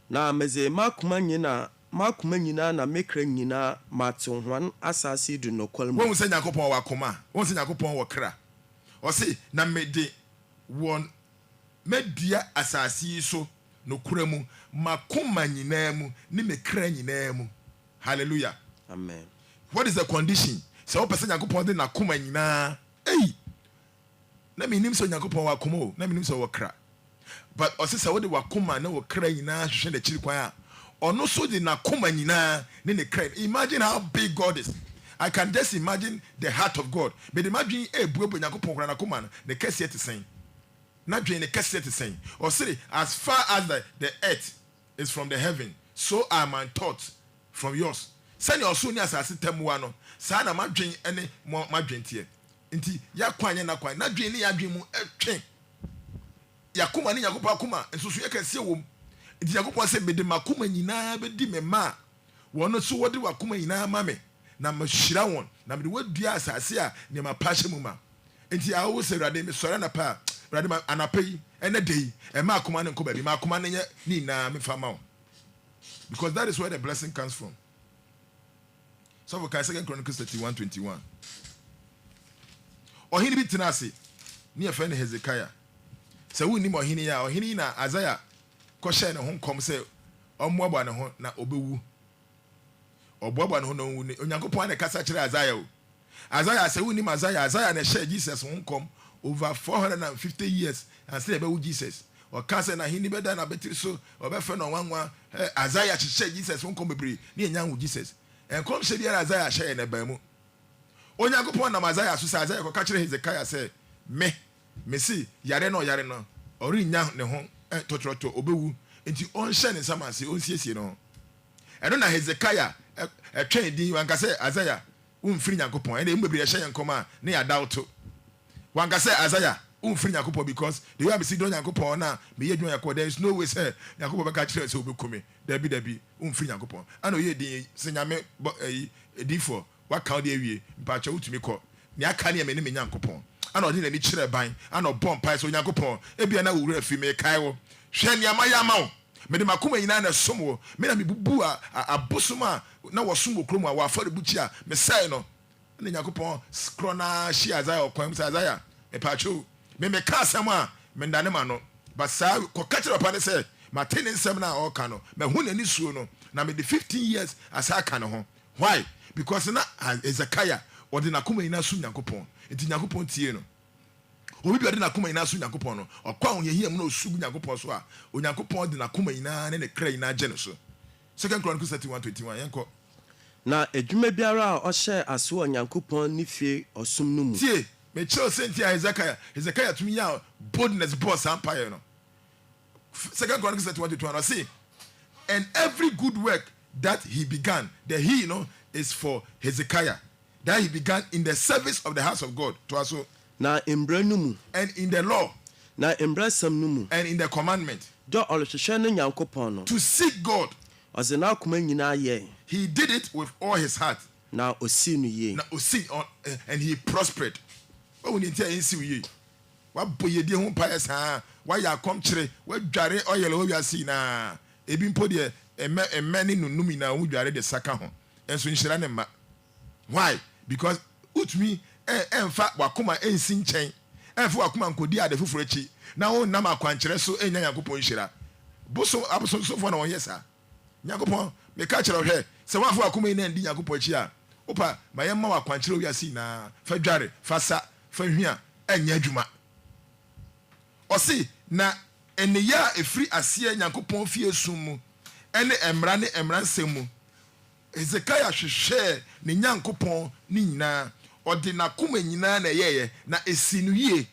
Na meze makuma nyina na mekra nyina mato hwan asase du no kwalmu. Won say Nyankopon wa koma. Won say Nyankopon wa kra. O say na mede won media asase so no kuramu makuma nyina mu ne mekra nyina mu. Hallelujah. Amen. What is the condition? So one person Nyankopon de na kuma nyina. Hey. Na me nim so Nyankopon wa kuma o, na me nim so wa kra. But o say wo de wa kuma na wo kra nyina hwehwe na chiri kwan a. Ono so de na kuma nyina ne ne kra. Imagine how big God is. I can just imagine the heart of God. But imagine buebo Nyankopon kra na kuma no, the kese te sen. Na dwen ne kese te sen. Or say as far as the earth is from the heaven, so are my thoughts from yours. Send your soon as I sit temuano. Sana ma dwen ene ma dwen tie. Nti ya kwanye na kwan na dwen ni ya dwen mu etwen. Yakuma ni Yakopon akuma enso so yekese wom. Nti Yakopon se bede makuma nyina be di me ma. Wono so wode wakuma nyina ma me. Na mahira won. Na me wadua asase a ne ma pashe mu ma. Nti awo se rade me sore na pa. Rade ma anapai ene dei. E ma akuma ne nko ba bi ma akuma ne ni na me fama wo. Because that is where the blessing comes from. So for 2 Chronicles 31:21. Ohini bi tenase ni efe ne Hezekiah. Se woni mo ohini ya ohini na Isaiah ko hye ne ho nkom se omoaba ne ho na obewu. Oboaba ne ho na wu ne Onyankopon na kasa kire Isaiah o. Isaiah se woni Isaiah na hye Jesus ho nkom over 450 years and say be Jesus. O kasa na hini beda na betiri so obefe no wanwa Isaiah hye Jesus ho nkom bebre ni enya hu Jesus. And come say there Isaiah share in the Bible. Onyankopon na Isaiah so say Isaiah ko ka kire Hezekiah say me see yare no ori nya ne ho totroto obewu enti on share ne samanse on siesie no eno na Hezekiah twen din wan ka say Isaiah umfiri Nyankopon ene mbebire share nkoma na ya doubt wan ka say Isaiah umfiri Nyankopon because the way I see don Nyankopon na me ye dwon yakọ there is no way say Nyankopon be ka kire say obekumi dabi umfiri Nyankopon ana ye din se nyame edifo waka de awie mpacha utumi kọ ne aka ne me Nyankopon ana odi na ni kire ban ana obon pai so Nyankopon ebia na wura afi me kai wo hwe ne amayama wo me de makoma nyina na som wo me na me bubu abosoma na wo som wo krom a wo afare buchi a me sai no ne Nyankopɔn skrona hye Isaiah okwan say Isaiah me pacho me ka asɛm a me ndane ma no but saa ko ka kyerɛ papa ne sɛ ma te ne nsɛm na ɔka no me hu n'ani suo no na me de 15 years asa aka ne ho why because na Ezekiah ɔde n'akoma nyinaa so Nyankopɔn enti Nyankopɔn tie no obi bi ɔde n'akoma nyinaa so Nyankopɔn no ɔkɔ ahoyehia mu na osugu Nyankopɔn so a Onyankopɔn de n'akoma nyinaa ne kra nyinaa gye no so 2 Chronicles 31:21 yɛnkɔ na adwuma biara a ɔhyɛ aso wɔ Nyankopɔn ne fie ɔsom no mu tie me kyerɛ senti a Hezekiah tumi ya boldness boss empire no 2 Chronicles 31:21 say and every good work that he began the he is for Hezekiah that he began in the service of the house of God to also na mbra no mu and in the law na mbra sam no mu and in the commandment dɔ ɔrehwehwɛ no Nyankopɔn no to seek God ɔse n'akoma nyinaa yɛ he did it with all his heart na osi no yie na osi and he prospered when you tell him see wabɔ yɛdi ho mpaeɛ saa wayɛ akɔmkyere wadware ɔyɛlɛ wɔ wiase na ebi mpo deɛ ɛmɛ ne nunum nyinaa wodware de saka ho ɛnso nhyira ne mma why because utumi ɛmfa wakoma ɛnsi nkyɛn ɛmfa wakoma nkɔdi ade foforɔ akyi na wonam akwankyerɛ so ɛnya Nyankopɔn nhyira abosomsofoɔ na wɔnyɛ saa Nyankopɔn meka kyerɛ hwɛ sɛ woamfa wakoma yi na ndi Nyankopɔn akyi a wopa ma yɛmma wakwankyerɛ wiase nyinaa fa dware fa sa fa hwia ɛnyɛ adwuma ɔse na ɛneyɛ a ɛfiri aseɛ Nyankopɔn fie sum mu ɛne mmara ne mmara nsɛm mu Hezekiah hwehwɛ ne Nyankopɔn ne nyinaa ɔde n'akoma nyinaa na ɛyɛyɛ na esi no yie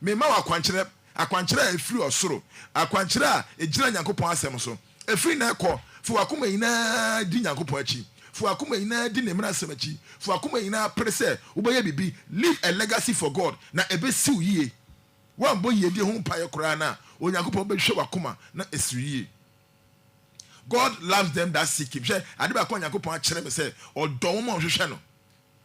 mema wɔ akwankyerɛ a ɛfiri ɔsoro akwankyerɛ a ɛgyina Nyankopɔn asɛm so ɛfiri na ɛkɔ fo wakoma nyinaa di Nyankopɔn akyi fo wakoma nyinaa di ne mmara asɛm akyi fo wakoma nyinaa pere sɛ wobɛyɛ bibi leave a legacy for God na ɛbɛsiw yie wambɔ yiedie ho mpaeɛ koraa na Onyankopɔn bɛhwɛ wakoma na ɛsiri yie God loves them that seek him hwɛ ade baako Onyankopɔn akyerɛ me sɛ ɔdɔ wɔn ma ɔhwehwɛ no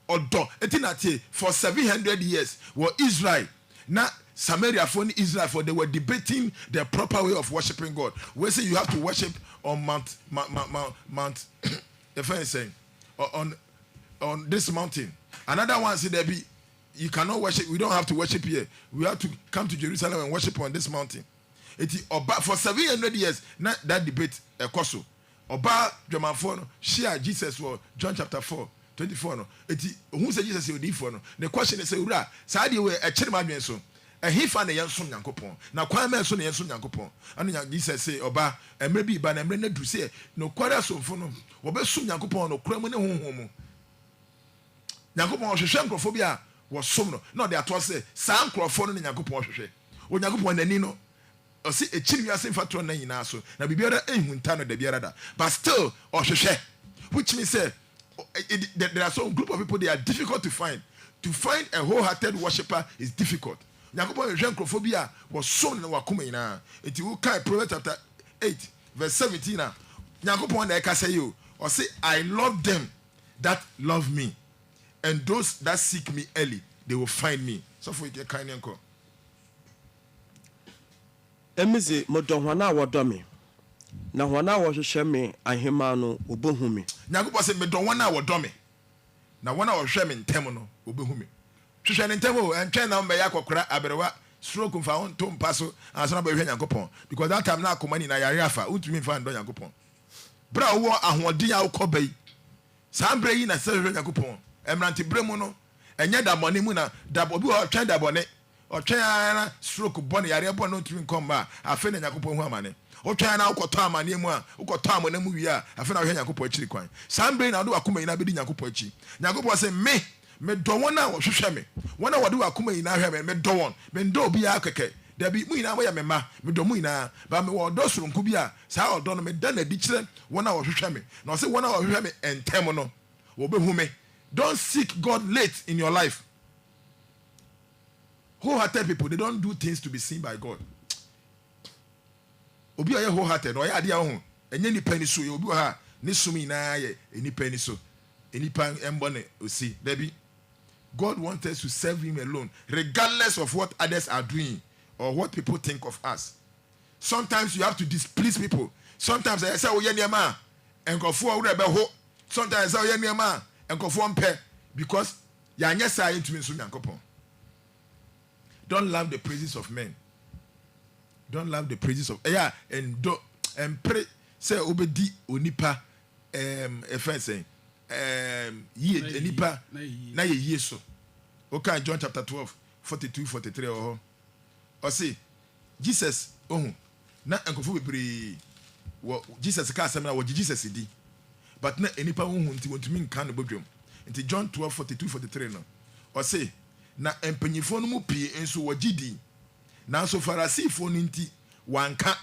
ɔdɔ eti na tie for 700 years wɔ Israel na Samaria for Israel for they were debating the proper way of worshiping God. We say you have to worship on Mount the friend saying on this mountain. Another one said there be you cannot worship. We don't have to worship here. We have to come to Jerusalem and worship on this mountain. For 700 years na that debate koso. Oba Germanfo no share Jesus for John chapter 4:24 no. Who say Jesus you for no. The question is say ura saa de we kyere madwen so. Ehifa na yensom Nyankopɔn na kwan ma so na yensom Nyankopɔn anu Jesus say oba emre bi ba na emre na du say no kwara somfo no wo be som Nyankopɔn no kura mu ne honhom mu Nyankopɔn hwehwɛ nkrofo bi a wo som no na de ato say saa nkrofo no ne Nyankopɔn hwehwɛ o Nyankopɔn nani no o si echiri wiase mfatro na nyina so na bibiara ehunta no da biara da but still o hwehwɛ which means say there are some group of people they are difficult to find a wholehearted worshipper is difficult. Nyankopɔn hwehwɛ nkrofo bi a wɔsom na wakoma nyinaa enti wo kai Proverbs chapter 8 verse 17 na Nyankopɔn na ɛka sɛ yi o say I love them that love me and those that seek me early they will find me so for you kind enko emize modɔ hwana wɔdɔ me na hwana wɔhwehwɛ me ahema no obohu me Nyankopɔn sɛ medɔ hwana wɔdɔ me na hwana wɔhwehwɛ me ntɛm no obohu me hwehwɛ ne ntɛm o ɛntwɛn na mbɛyɛ akɔkora aberewa stroke mfa ho nto mpa so ansa na bɛhwɛ Nyankopɔn because that time na akoma ni na yare afa untumi mfa ndɔ Nyankopɔn bra wo ahoɔden a wokɔ bai saa mbra yi na sɛ hwehwɛ Nyankopɔn emrante bre mu no ɛnyɛ dabɔne mu na dabobi ho twɛn dabɔne ɔtwɛn ana stroke bɔne yare bɔne no ntumi nkɔmba afa na Nyankopɔn hu amane ɔtwɛn na wokɔtɔ amane mu a wokɔtɔ amane mu wi a afa na hwehwɛ Nyankopɔn akyiri kwan saa mbra yi na do akoma yi na bedi Nyankopɔn akyi Nyankopɔn sɛ me dɔ wɔn a wɔhwehwɛ me wɔn a wɔde wakoma nyinaa hwɛ me dɔ wɔn me dɔ obi a kɛkɛ dabi mu nyinaa wɔyɛ me ma me dɔ mu nyinaa ba me wɔ dɔ soronko bi a saa ɔdɔ no me da na di kyerɛ wɔn a wɔhwehwɛ me na ɔsɛ wɔn a wɔhwehwɛ me ntɛm no wɔbɛhu me don't seek God late in your life wholehearted people they don't do things to be seen by God obi a yɛ wholehearted ɔyɛ adeɛ ho ɛnyɛ nipa ni so yɛ obi wɔ ha ne sum nyinaa yɛ nipa ni so nipa ɛmbɔ ne osi dabi God wants us to serve him alone, regardless of what others are doing or what people think of us. Sometimes you have to displease people. Sometimes I say, oh, yeah, and go for sometimes I say, oh, yeah, and go for because yɛanyɛ saa yɛntumi nso nyankopɔn. Don't love the praises of men. Don't love the praises of and pray say obedi onipa efe say ye onipa na ye yeso. Okay, John chapter 12 42 43 or say Jesus na enkofo bebre Jesus ka asem na wo Jesus di but na enipa nti wontumi nka no bodwam nti John 12 42 43 no or say na empanyifo no mu pii enso wo gidi na so Farisifo no nti wanka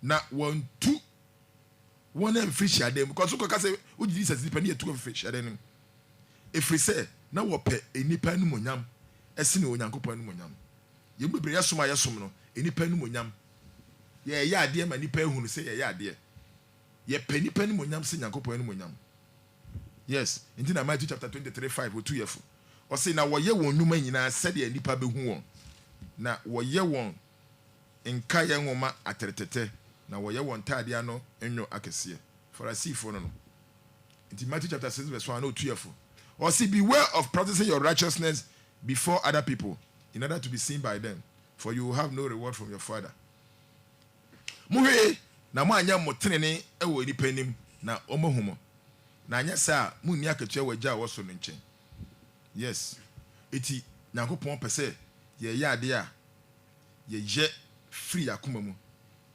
na wontu wona mfiri hyiade because ko ka say wo Jesus di pani etu mfiri hyiade no efiri say na wo pe enipa no monyam esine onyankopɔn no monyam ye bebre yesoma yesom no enipa no monyam ye ade ma nipa ehunu say ye ade ye pe nipa no monyam se nyankopɔn no monyam. Yes, in Matthew chapter 23:5 or 2 years. Or say na woye won numa nyina said ye nipa behu won. Na woye won enka ye nwoma atretete na woye won tade ano enwo akese. Farisifo no. In Matthew chapter 6 verse 1 or 2 years. Or say beware of practicing your righteousness before other people in order to be seen by them, for you will have no reward from your Father. Muhe na mo anya motenene ewo nipa nim na omohumo. Na anya sa munni akatua wagya wo so no nchen. Yes. Eti Nyankopɔn pese ye ade a ye free akoma mu.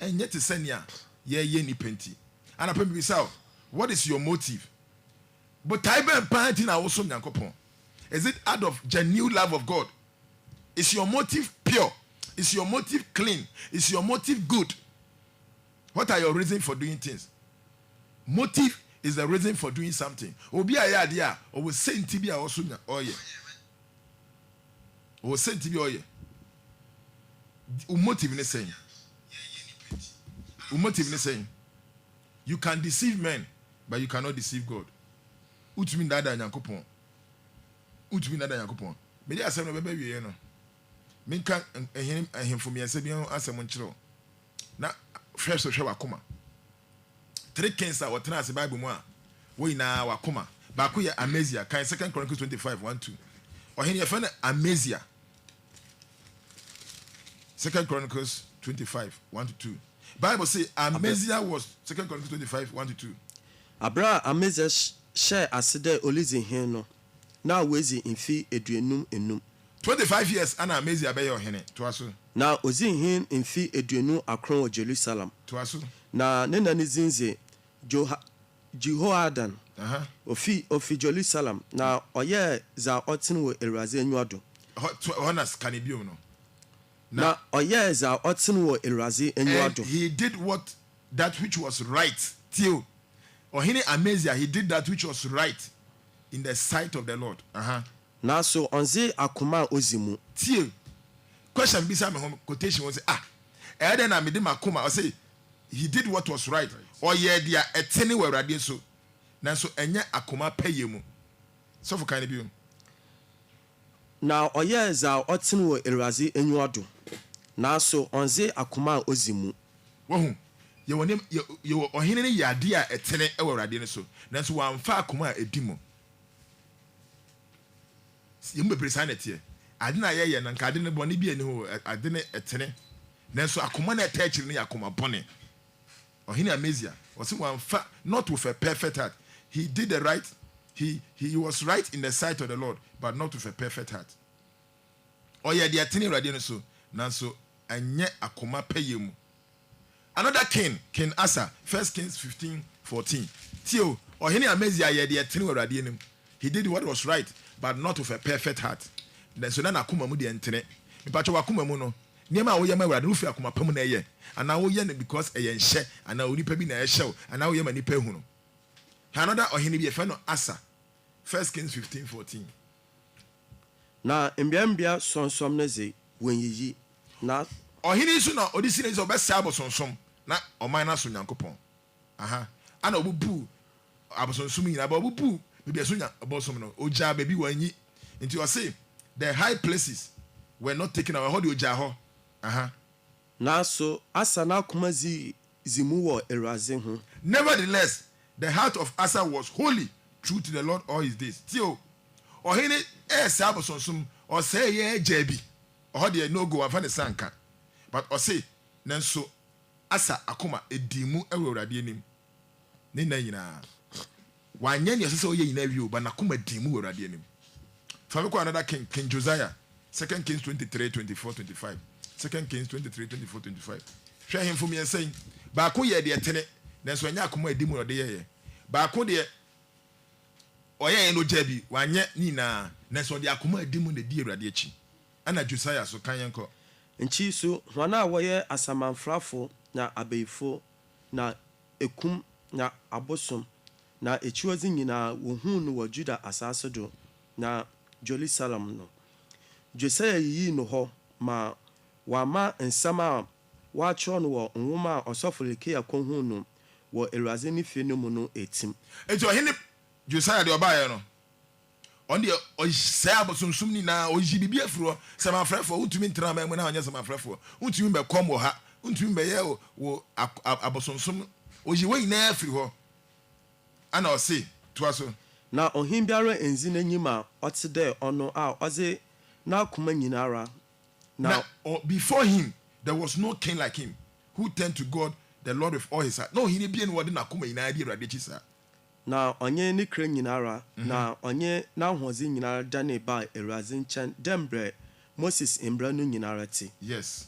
Enye te sania ye nipa nti. Ana pem bi sa, what is your motive? But taibe party na wo so Nyankopɔn. Is it out of genuine love of God? Is your motive pure? Is your motive clean? Is your motive good? What are your reasons for doing things? Motive is the reason for doing something. Obi aya dia o wo senti bi a wo so nya oye. O senti bi oye. O motive ne saying. O motive ne saying. You can deceive men, but you cannot deceive God. Utumi dada Nyankopɔn. Utumi dada Nyankopɔn. Me dia asem no bebe wie no. Me kan ehemfo mi asem bi asem nkyerɛ. Na fresh so hwe wakoma. 3 kings are what the Bible mu a wo ina wakoma ba ko ye Amazia kan 2 Chronicles 25:1-2 o hen ye fa na Amazia 2 Chronicles 25:1-2 Bible say Amazia was 2 Chronicles 25:1-2 Abra Amazia share asede olizi hen no na wezi mfi eduenum enum 25 years ana Amazia be your hene to aso na ozi hen mfi eduenum akron o Jerusalem to aso na ne nani zinze Jehoadan ofi Jerusalem na oye za otin wo Ewurade enwado Honas kanibio no na oye za otin wo Ewurade enwado he did that which was right till ohini Amazia he did that which was right in the sight of the Lord na so onze akoma ozimu till question bisa me home quotation was eden na me de makoma o say he did what was right or ye dia etene we Awurade so nanso enye akoma paye mu so for kind bi na oye za otin wo Ewurade enwado na so onze akoma ozimu wohu ye wonim ye ohene ne yade a etene e Awurade ne so nanso wamfa akoma a edimo ye mbebere sanete ade na ye na nka ade ne bone bi ani ho ade ne etene nanso akoma na etachiri ne akoma bone ohene Amazia was wamfa not with a perfect heart. He did the right, he was right in the sight of the Lord, but not with a perfect heart. Oh yeah, the atene Awurade so nanso anye akoma paye mu. Another King Asa, 1 Kings 15:14. Tio ohene Amazia ye the atene Awurade nim. He did what was right, but not with a perfect heart. Then so na akoma mu de entene. Mipacho wakoma mu no. Niema wo ye ma Awurade ufi akoma pam na ye. Ana wo ye because eye nhye ana onipa bi na ye hyew ana wo ye ma nipa hu no. Another ohene bi e fe no Asa. 1 Kings 15:14. Na mbiambia sonsom na ze wenyiyi na ohene su na odisi na ze obesa abosonsom na oman na so Nyankopɔn. Ana obubu abosonsom nyina ba obubu bibia so nya abosom no oja ba bi wanyi. Nti o say the high places were not taken away. How do you oja ho? Na so Asa na akoma zimu wo Ewurade ho. Nevertheless, the heart of Asa was holy, true to the Lord all his days. Tio ɔhene ɛsɛ abosonsom ɔsɛ yɛ agya bi ɔhɔ deɛ no go afa ne sanka but ɔse nanso asa akoma edi mu ɛwɔ Awurade anim ne na nyinaa wanyɛ ne ɛsɛ sɛ ɔyɛ nyinaa wie o ba nakoma di mu wɔ Awurade anim fa me kɔ another king Josiah 2 Kings 23:24-25 2 Kings 23:24-25 hwɛ ahemfo mmiɛnsa yi baako yɛ deɛ tene nanso ɛnyɛ akoma edi mu ɔde yɛyɛ baako deɛ ɔyɛ no gya bi wanyɛ nyinaa nanso ɔde akoma edi mu na di Awurade akyi ana Josiah so kan yɛn kɔ nchi so wɔn a wɔyɛ asamanfrafo na abɛyifo na ekum na abosom na echiwazi nyinaa wohuu no wɔ Juda asase do na Jerusalem no Josiah yiyi no hɔ ma wama nsɛm a wɔatwerɛ no wɔ nwoma a ɔsɔfo Hilkia kɔhuu no wɔ Awurade ne fie no mu no etim eti ɔhene Josiah deɛ ɔbaayɛ no ɔno deɛ ɔsɛe abosonsom nyinaa ɔyi bibi afiri hɔ sɛmafrɛfoɔ wontumi ntena ma mu na ɔnyɛ sɛmafrɛfoɔ wontumi bɛkɔm wɔ ha wontumi bɛyɛ wɔ abosonsom ɔyi wɔ nyinaa afiri hɔ ana ɔse toa so na ɔhen biara enzi n'enyim a ɔte dɛ ɔno a ɔdze n'akoma nyinara now before him there was no king like him who turned to God the Lord with all his heart no ɔhene bia no wɔde n'akoma nyinaa di Awurade akyi saa na ɔnyɛ ne kra nyinara na ɔnyɛ n'ahoɔdze nyinara dane ba Awurade nkyɛn dɛmbrɛ Moses mbra no nyinara te yes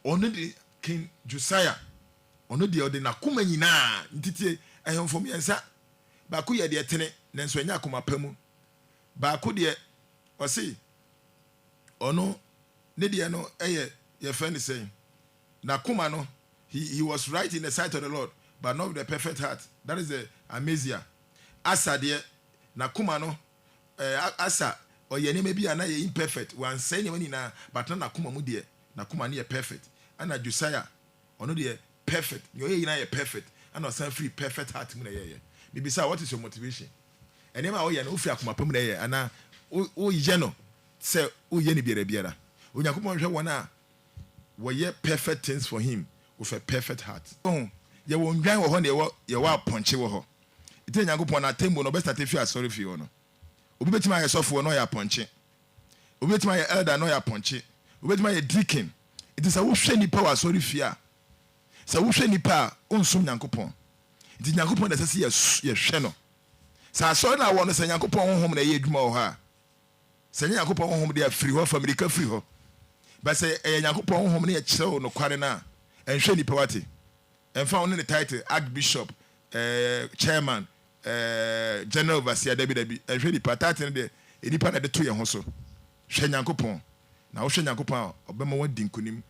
ɔno de king Josiah ɔno de ɔde n'akoma nyinaa ntitie ahemfo mmiɛnsa baako yɛ deɛ tene nanso ɛnyɛ akoma pa mu baako deɛ ɔse ɔno ne deɛ no ɛyɛ yɛfɛ ne sɛn n'akoma no he was right in the sight of the Lord but not with the perfect heart that is the Amaziah asa deɛ n'akoma no asa ɔyɛ nneɛma bi a na yɛ imperfect wansɛe nneɛma nyinaa but na n'akoma mu deɛ n'akoma no yɛ perfect ana Josiah ɔno deɛ perfect nea ɔyɛ nyinaa yɛ perfect ana ɔsan free perfect heart mu na yɛyɛ bibisa what is your motivation nneɛma a ɔyɛ no ofiri akoma pa mu na yɛ ana ɔyɛ no sɛ ɔyɛ ne biara Onyankopɔn hwɛ wɔn a wɔyɛ perfect things for him with a perfect heart yɛwɔ ndwan wɔ hɔ na yɛwɔ apɔnkye wɔ hɔ ite Nyankopɔn na tembo no best atefi asɔre fi hɔ no obi betimi ayɛ sɔfo no yɛ apɔnkye obi betimi ayɛ elder no yɛ apɔnkye obi betimi ayɛ deacon it is a wohwɛ nipa wɔ asɔre fi a sɛ wohwɛ nipa a onsum Nyankopɔn nti Nyankopɔn na sɛ yɛhwɛ no sɛ asɔre na wɔ no sɛ Nyankopɔn honhom na yɛ adwuma wɔ hɔ a sɛ Nyankopɔn honhom de afiri hɔ famirika firi hɔ ba sɛ ɛyɛ Nyankopɔn honhom ne yɛ kyerɛw no kware na ɛnhwɛ nipa wate ɛmfa wo ne title archbishop chairman general overseer dabi ɛhwɛ nipa title no deɛ nipa na de to yɛn ho so hwɛ Nyankopɔn na wo hwɛ Nyankopɔn a ɔbɛma wadi nkonim